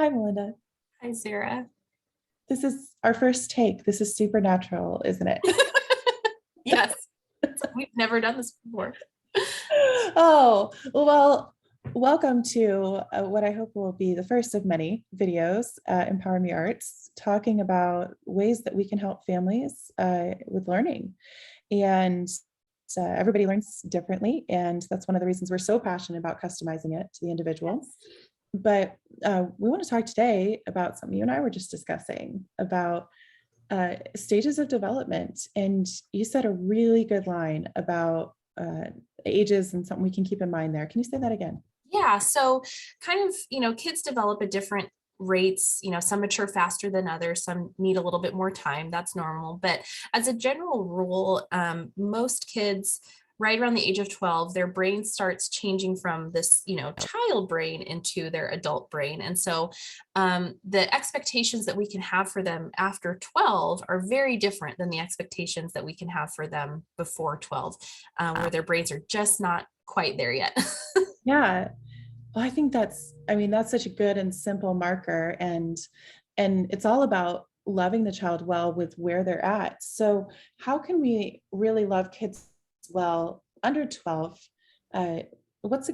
Hi, Melinda. Hi, Sarah. This is our first take. This is supernatural, isn't it? Yes, we've never done this before. Oh, well, welcome to what I hope will be the first of many videos, EmpowerMe Arts, talking about ways that we can help families with learning. And everybody learns differently. And that's one of the reasons we're so passionate about customizing it to the individual. Yes. But we want to talk today about something you and I were just discussing about stages of development. And you said a really good line about ages and something we can keep in mind there. Can you say that again? Yeah, so kind of, kids develop at different rates. Some mature faster than others, some need a little bit more time. That's normal. But as a general rule, most kids right around the age of 12, their brain starts changing from this, child brain into their adult brain. And so the expectations that we can have for them after 12 are very different than the expectations that we can have for them before 12, where their brains are just not quite there yet. Yeah. Well, that's such a good and simple marker. And it's all about loving the child well with where they're at. So how can we really love kids well under 12? Uh, what's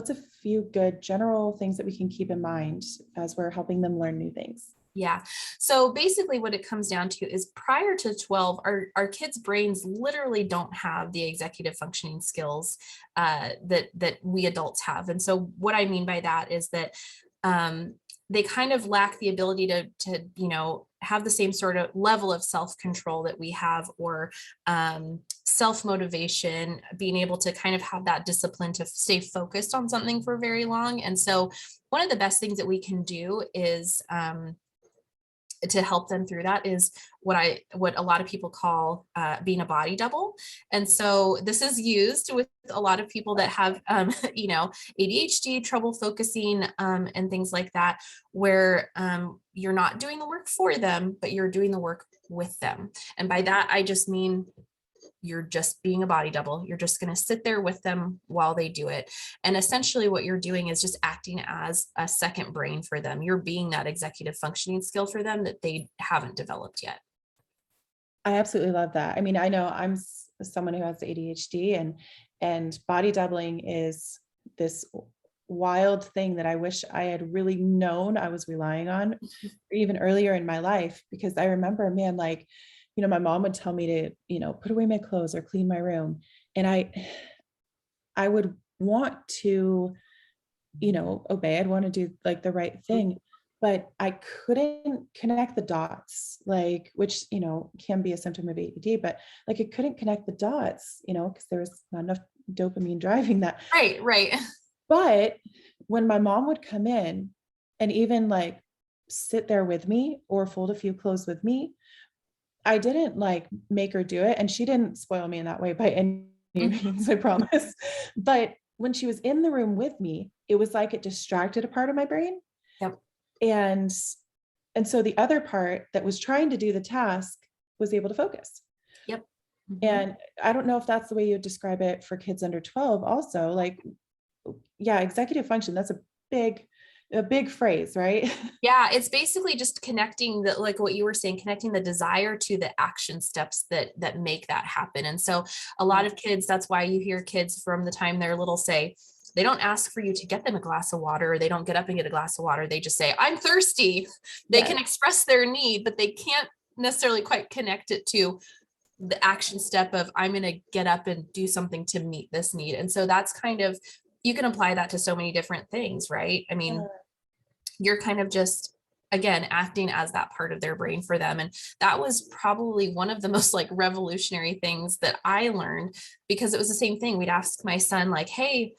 a few good general things that we can keep in mind as we're helping them learn new things? Yeah. So basically what it comes down to is prior to 12, our kids' brains literally don't have the executive functioning skills that we adults have. And so what I mean by that is that they kind of lack the ability to have the same sort of level of self-control that we have, or self-motivation, being able to kind of have that discipline to stay focused on something for very long. And so one of the best things that we can do is to help them through that is what a lot of people call being a body double. And so this is used with a lot of people that have ADHD, trouble focusing, and things like that, where you're not doing the work for them, but you're doing the work with them. And by that I just mean you're just being a body double. You're just going to sit there with them while they do it. And essentially what you're doing is just acting as a second brain for them. You're being that executive functioning skill for them that they haven't developed yet. I absolutely love that. I mean, I know I'm someone who has ADHD, and body doubling is this wild thing that I wish I had really known I was relying on even earlier in my life, because I remember, man, like, my mom would tell me to, put away my clothes or clean my room. And I would want to, obey. I'd want to do like the right thing, but I couldn't connect the dots, like, which, can be a symptom of ADD, but like, I couldn't connect the dots, because there was not enough dopamine driving that. Right. But when my mom would come in and even like sit there with me or fold a few clothes with me, I didn't like make her do it. And she didn't spoil me in that way by any means, I promise. But when she was in the room with me, it was like it distracted a part of my brain. Yep. And so the other part that was trying to do the task was able to focus. Yep. And I don't know if that's the way you would describe it for kids under 12 also. Like, yeah, executive function, that's a big phrase, right? Yeah, it's basically just connecting the, like what you were saying, connecting the desire to the action steps that make that happen. And so a lot of kids, that's why you hear kids from the time they're little say, they don't ask for you to get them a glass of water, or they don't get up and get a glass of water. They just say, I'm thirsty. They can express their need, but they can't necessarily quite connect it to the action step of, I'm going to get up and do something to meet this need. And so that's kind of, you can apply that to so many different things, right? I mean, you're kind of just, again, acting as that part of their brain for them. And that was probably one of the most like revolutionary things that I learned, because it was the same thing. We'd ask my son like, hey,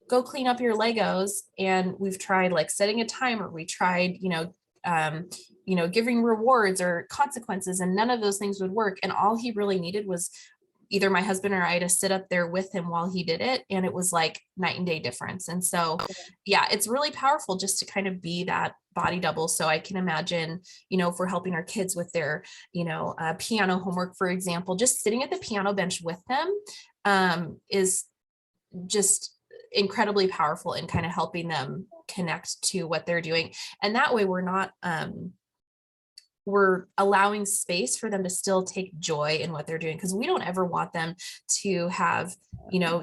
go clean up your Legos. And we've tried like setting a timer. We tried, giving rewards or consequences, and none of those things would work. And all he really needed was either my husband or I to sit up there with him while he did it. And it was like night and day difference. And so, yeah, it's really powerful just to kind of be that body double. So I can imagine, if we're helping our kids with their, piano homework, for example, just sitting at the piano bench with them is just, incredibly powerful in kind of helping them connect to what they're doing. And that way we're allowing space for them to still take joy in what they're doing. Cause we don't ever want them to have,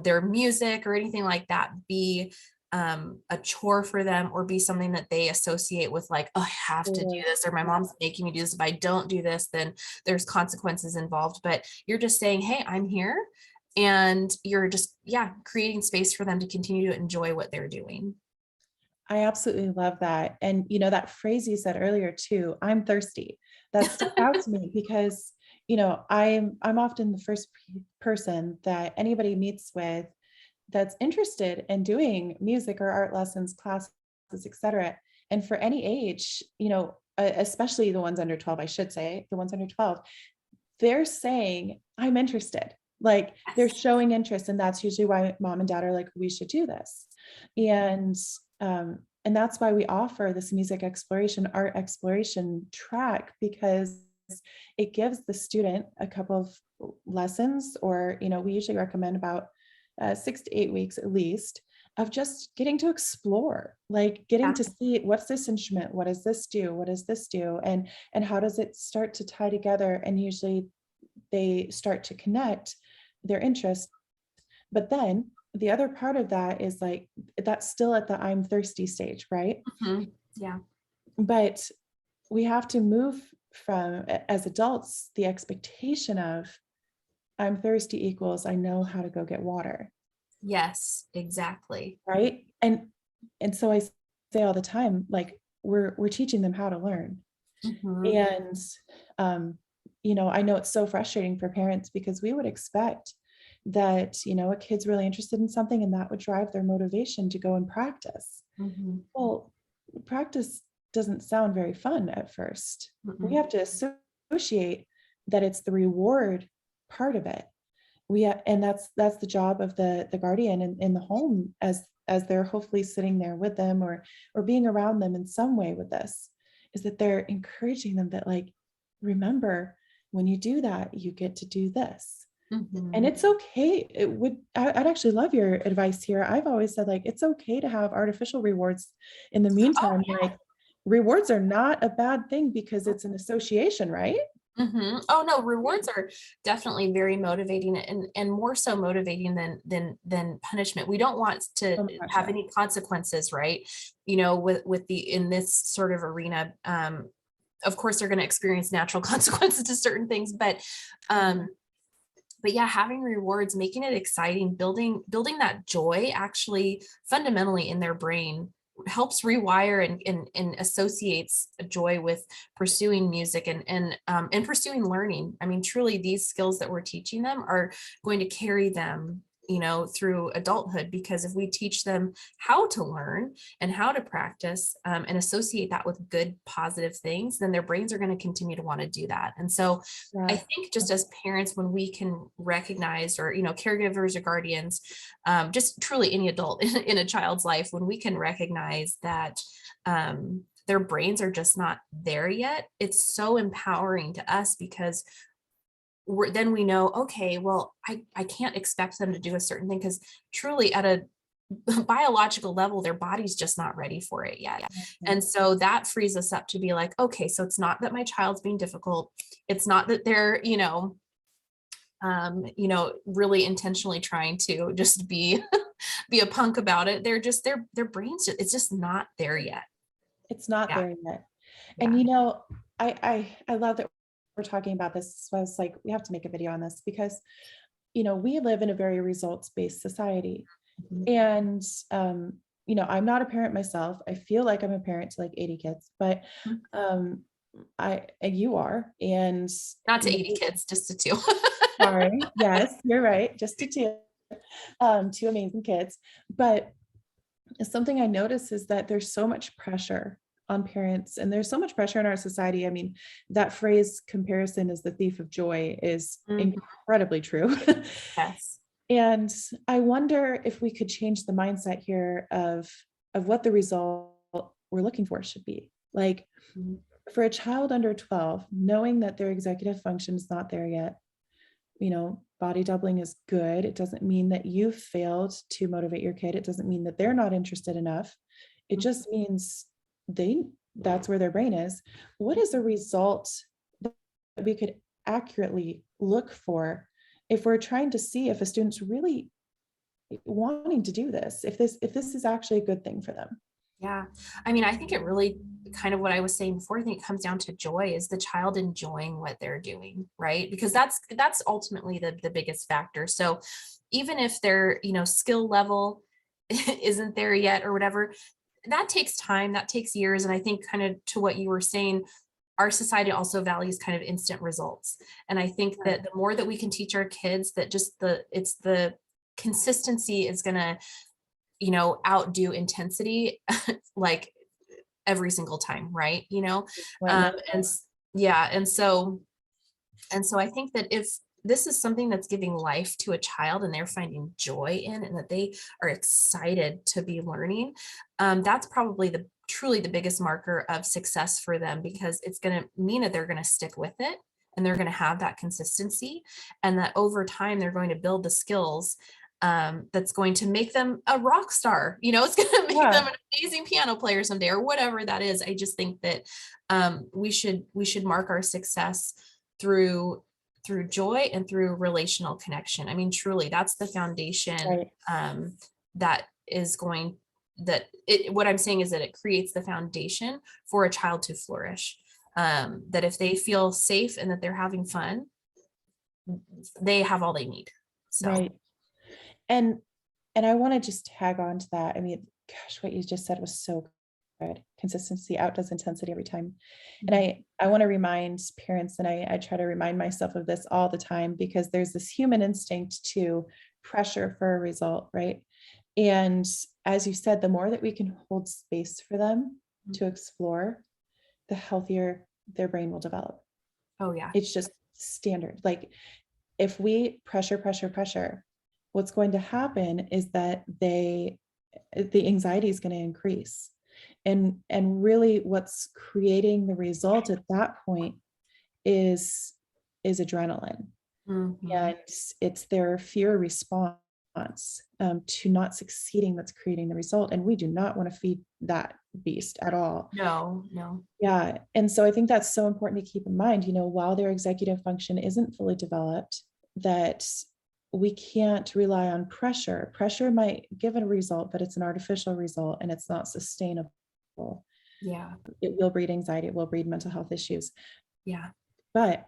their music or anything like that be a chore for them, or be something that they associate with like, oh, I have to do this, or my mom's making me do this. If I don't do this, then there's consequences involved. But you're just saying, hey, I'm here. And you're just, creating space for them to continue to enjoy what they're doing. I absolutely love that. And that phrase you said earlier too, I'm thirsty, that stuck out to me because, I'm often the first person that anybody meets with that's interested in doing music or art lessons, classes, etc. And for any age, especially the ones under 12, I should say, the ones under 12, they're saying, I'm interested. Like they're showing interest. And that's usually why mom and dad are like, we should do this. And that's why we offer this music exploration, art exploration track, because it gives the student a couple of lessons, or, we usually recommend about 6 to 8 weeks at least, of just getting to explore, like getting to see, what's this instrument? What does this do? What does this do? And how does it start to tie together? And usually they start to connect their interest. But then the other part of that is like, that's still at the I'm thirsty stage, right? Mm-hmm. Yeah. But we have to move from, as adults, the expectation of I'm thirsty equals I know how to go get water. Yes, exactly. Right. And so I say all the time, like we're teaching them how to learn. Mm-hmm. And I know it's so frustrating for parents because we would expect that, a kid's really interested in something and that would drive their motivation to go and practice. Mm-hmm. Well, practice doesn't sound very fun at first. Mm-hmm. We have to associate that it's the reward part of it. And that's the job of the guardian in the home, as they're hopefully sitting there with them or being around them in some way with this, is that they're encouraging them that, like, remember, when you do that, you get to do this. Mm-hmm. And it's okay. I'd actually love your advice here. I've always said, like, it's okay to have artificial rewards in the meantime. Oh, yeah. Like, rewards are not a bad thing because it's an association, right? Mm-hmm. Oh no, rewards are definitely very motivating, and more so motivating than punishment. We don't want to Oh my gosh, have yeah. any consequences, right? With in this sort of arena, of course they're going to experience natural consequences to certain things, but yeah, having rewards, making it exciting, building that joy actually fundamentally in their brain helps rewire and associates joy with pursuing music and pursuing learning. I mean, truly, these skills that we're teaching them are going to carry them, through adulthood, because if we teach them how to learn and how to practice and associate that with good, positive things, then their brains are going to continue to want to do that. And so I think just as parents, when we can recognize, or, caregivers or guardians, just truly any adult in a child's life, when we can recognize that their brains are just not there yet, it's so empowering to us, because then we know, okay, well, I can't expect them to do a certain thing, because truly at a biological level, their body's just not ready for it yet. And so that frees us up to be like, okay, so it's not that my child's being difficult. It's not that they're, really intentionally trying to just be a punk about it. They're just, their brains, it's just not there yet. It's not Yeah. there yet. And I love that we're talking about this. So I was like, we have to make a video on this because, we live in a very results-based society. And, I'm not a parent myself. I feel like I'm a parent to like 80 kids, but you are, and Not to 80 kids, just to 2. sorry. Yes, you're right. Just to 2, 2 amazing kids. But something I notice is that there's so much pressure on parents, and there's so much pressure in our society. I mean, that phrase, comparison is the thief of joy, is incredibly true. Yes. And I wonder if we could change the mindset here of what the result we're looking for should be. Like, for a child under 12, knowing that their executive function is not there yet, body doubling is good. It doesn't mean that you failed to motivate your kid. It doesn't mean that they're not interested enough. It just means that's where their brain is. What is a result that we could accurately look for if we're trying to see if a student's really wanting to do this, if this is actually a good thing for them? Yeah. I mean, I think it really kind of what I was saying before, I think it comes down to joy. Is the child enjoying what they're doing, right? Because that's ultimately the biggest factor. So even if their, skill level isn't there yet or whatever, that takes time, that takes years. And I think kind of to what you were saying, our society also values kind of instant results. And I think that the more that we can teach our kids that just it's the consistency is going to, outdo intensity, like every single time, right? Right. And yeah, and so I think that if this is something that's giving life to a child and they're finding joy in, and that they are excited to be learning, that's probably truly the biggest marker of success for them, because it's going to mean that they're going to stick with it, and they're going to have that consistency, and that over time they're going to build the skills that's going to make them a rock star. It's going to make them an amazing piano player someday, or whatever that is. I just think that we should mark our success through joy and through relational connection. I mean, truly, that's the foundation. Right. That is going what I'm saying is that it creates the foundation for a child to flourish. That if they feel safe and that they're having fun, they have all they need. So. Right. And I want to just tag on to that. I mean, gosh, what you just said was so good. Consistency outdoes intensity every time. And I want to remind parents, and I try to remind myself of this all the time, because there's this human instinct to pressure for a result, right? And as you said, the more that we can hold space for them to explore, the healthier their brain will develop. Oh yeah. It's just standard. Like, if we pressure, what's going to happen is that the anxiety is going to increase. And really what's creating the result at that point is adrenaline. And it's their fear response to not succeeding that's creating the result. And we do not want to feed that beast at all. No. Yeah. And so I think that's so important to keep in mind, while their executive function isn't fully developed, that we can't rely on pressure. Pressure might give a result, but it's an artificial result and it's not sustainable. Yeah. It will breed anxiety. It will breed mental health issues. Yeah. But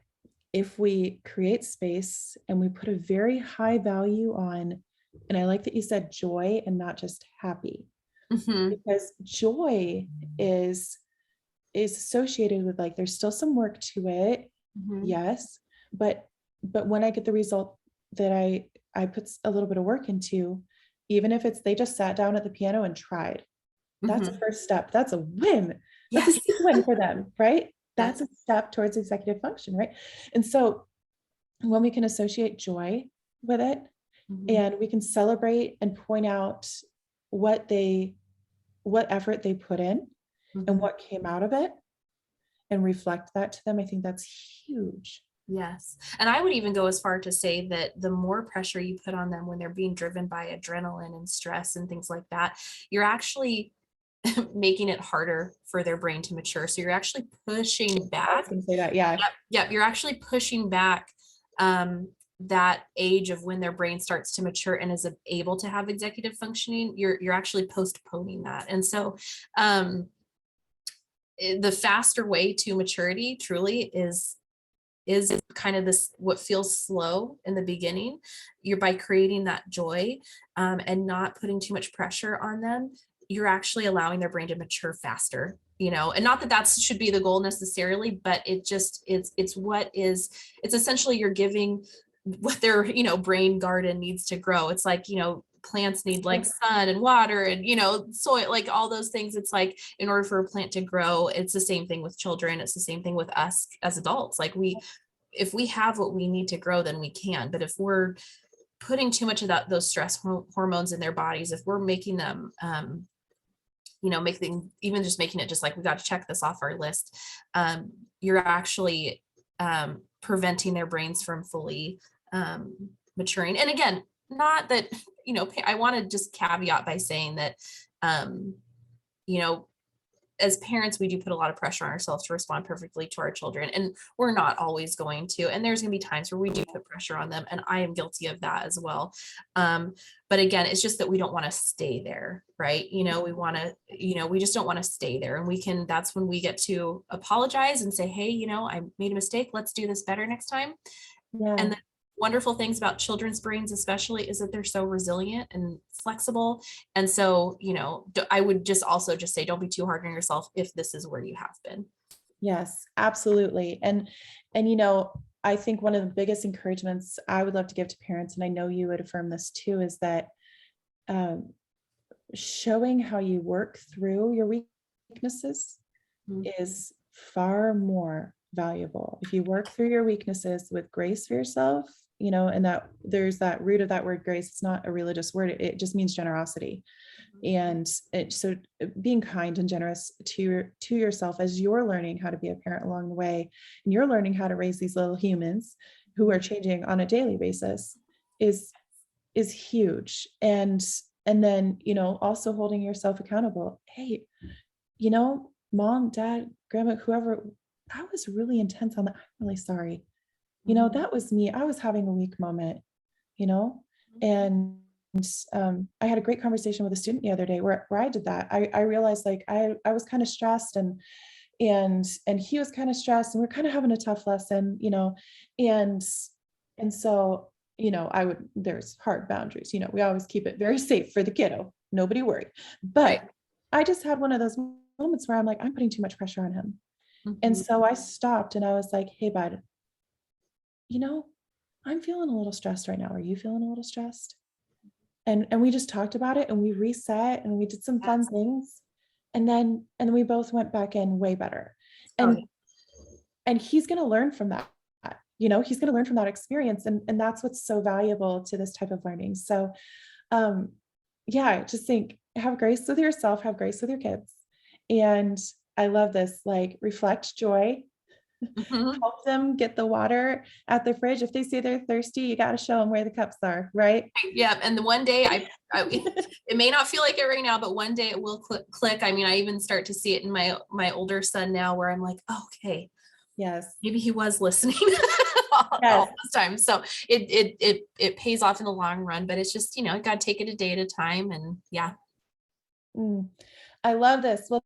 if we create space and we put a very high value on, and I like that you said joy and not just happy, because joy is associated with, like, there's still some work to it. Yes. But when I get the result that I put a little bit of work into, even if it's they just sat down at the piano and tried, that's a first step. That's a win. That's a huge win for them, right? That's a step towards executive function, right? And so when we can associate joy with it, and we can celebrate and point out what effort they put in and what came out of it, and reflect that to them, I think that's huge. Yes. And I would even go as far to say that the more pressure you put on them when they're being driven by adrenaline and stress and things like that, you're actually making it harder for their brain to mature. So you're actually pushing back. I was going to say that. Yeah. Yep. You're actually pushing back that age of when their brain starts to mature and is able to have executive functioning. You're actually postponing that. And so the faster way to maturity truly is kind of this, what feels slow in the beginning. You're, by creating that joy and not putting too much pressure on them, you're actually allowing their brain to mature faster, and not that should be the goal necessarily, but it's essentially you're giving what their, brain garden needs to grow. It's like, plants need like sun and water and, soil, like all those things. It's like, in order for a plant to grow, it's the same thing with children. It's the same thing with us as adults. Like, if we have what we need to grow, then we can. But if we're putting too much of those stress hormones in their bodies, if we're making them, even just making it just like, we got to check this off our list, you're actually preventing their brains from fully maturing. And again, not that, I want to just caveat by saying that, you know, as parents, we do put a lot of pressure on ourselves to respond perfectly to our children, and we're not always going to. And there's going to be times where we do put pressure on them, and I am guilty of that as well. But again, it's just that we don't want to stay there, right? We want to, we just don't want to stay there. And that's when we get to apologize and say, hey, I made a mistake. Let's do this better next time. Yeah. And the wonderful things about children's brains, especially, is that they're so resilient and flexible. And so, I would just also just say, don't be too hard on yourself if this is where you have been. Yes, absolutely. And, I think one of the biggest encouragements I would love to give to parents, and I know you would affirm this too, is that showing how you work through your weaknesses is far more valuable. If you work through your weaknesses with grace for yourself, and that there's that root of that word grace, it's not a religious word, it just means generosity. And so being kind and generous to yourself as you're learning how to be a parent along the way, and you're learning how to raise these little humans who are changing on a daily basis is huge. And then, also holding yourself accountable. Hey, mom, dad, grandma, whoever, that was really intense on that. I'm really sorry. That was me. I was having a weak moment, and I had a great conversation with a student the other day where I did that. I realized like I was kind of stressed and he was kind of stressed, and we're kind of having a tough lesson, and so, there's hard boundaries, we always keep it very safe for the kiddo. Nobody worry. But Right. I just had one of those moments where I'm like, I'm putting too much pressure on him. And so I stopped and I was like, hey, bud, I'm feeling a little stressed right now. Are you feeling a little stressed? And we just talked about it and we reset and we did some fun things. And then we both went back in way better. And he's going to learn from that. He's going to learn from that experience. And that's what's so valuable to this type of learning. So, I just think have grace with yourself, have grace with your kids. And I love this, like reflect joy, help them get the water at the fridge. If they say they're thirsty, you got to show them where the cups are, right? Yeah. And the one day it may not feel like it right now, but one day it will click. I mean, I even start to see it in my older son now where I'm like, oh, okay, Yes. maybe he was listening all this time. So it pays off in the long run, but it's just, got to take it a day at a time. And yeah. I love this. Well,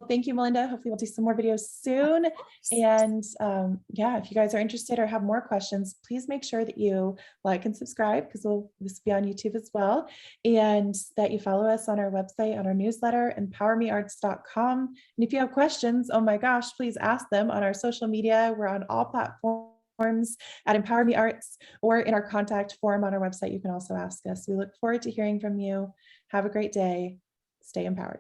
thank you, Melynda. Hopefully we'll do some more videos soon. And if you guys are interested or have more questions, please make sure that you like and subscribe because this will be on YouTube as well. And that you follow us on our website, on our newsletter, EmpowerMeArts.com. And if you have questions, oh my gosh, please ask them on our social media. We're on all platforms at EmpowerMeArts or in our contact form on our website. You can also ask us. We look forward to hearing from you. Have a great day. Stay empowered.